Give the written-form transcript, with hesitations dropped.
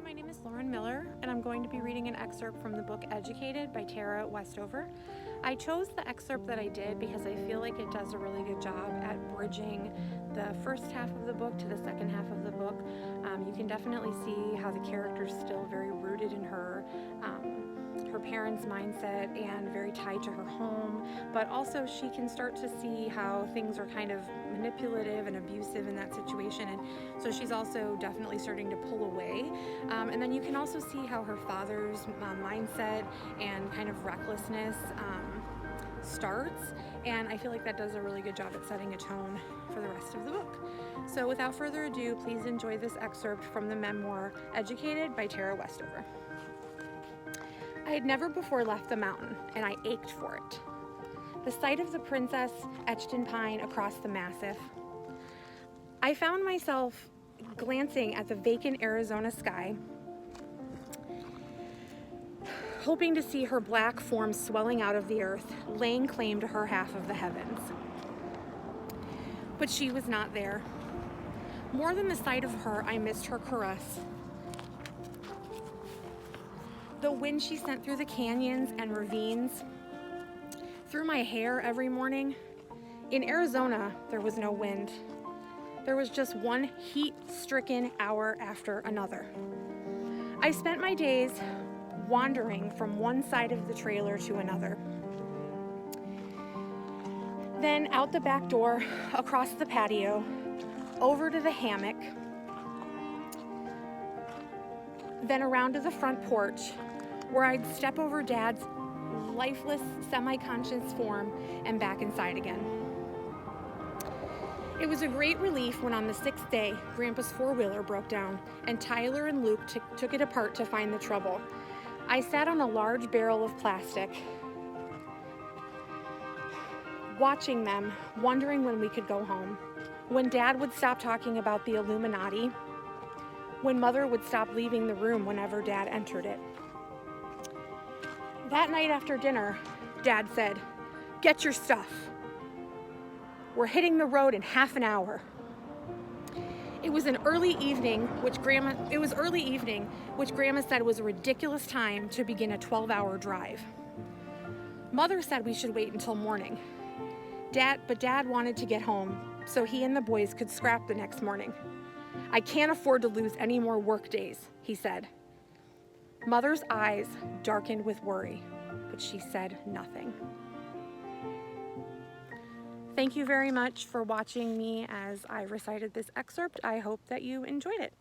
My name is Lauren Miller, and I'm going to be reading an excerpt from the book Educated by Tara Westover. I chose the excerpt that I did because I feel like it does a really good job at bridging the first half of the book to the second half of the book. You can definitely see how the character's still very rooted in her parents' mindset and very tied to her home, but also she can start to see how things are kind of manipulative and abusive in that situation, and so she's also definitely starting to pull away. And then you can also see how her father's mindset and kind of recklessness starts, and I feel like that does a really good job at setting a tone for the rest of the book. So without further ado, please enjoy this excerpt from the memoir Educated by Tara Westover. I had never before left the mountain, and I ached for it. The sight of the princess etched in pine across the massif. I found myself glancing at the vacant Arizona sky, hoping to see her black form swelling out of the earth, laying claim to her half of the heavens. But she was not there. More than the sight of her, I missed her caress. The wind she sent through the canyons and ravines, through my hair every morning. In Arizona, there was no wind. There was just one heat-stricken hour after another. I spent my days wandering from one side of the trailer to another. Then out the back door, across the patio, over to the hammock, then around to the front porch, where I'd step over Dad's lifeless, semi-conscious form and back inside again. It was a great relief when on the 6th day, Grandpa's four-wheeler broke down and Tyler and Luke took it apart to find the trouble. I sat on a large barrel of plastic, watching them, wondering when we could go home, when Dad would stop talking about the Illuminati, when Mother would stop leaving the room whenever Dad entered it. That night after dinner, Dad said, "Get your stuff. We're hitting the road in half an hour." It was early evening, which Grandma said was a ridiculous time to begin a 12-hour drive. Mother said we should wait until morning. But Dad wanted to get home so he and the boys could scrap the next morning. "I can't afford to lose any more work days," he said. Mother's eyes darkened with worry, but she said nothing. Thank you very much for watching me as I recited this excerpt. I hope that you enjoyed it.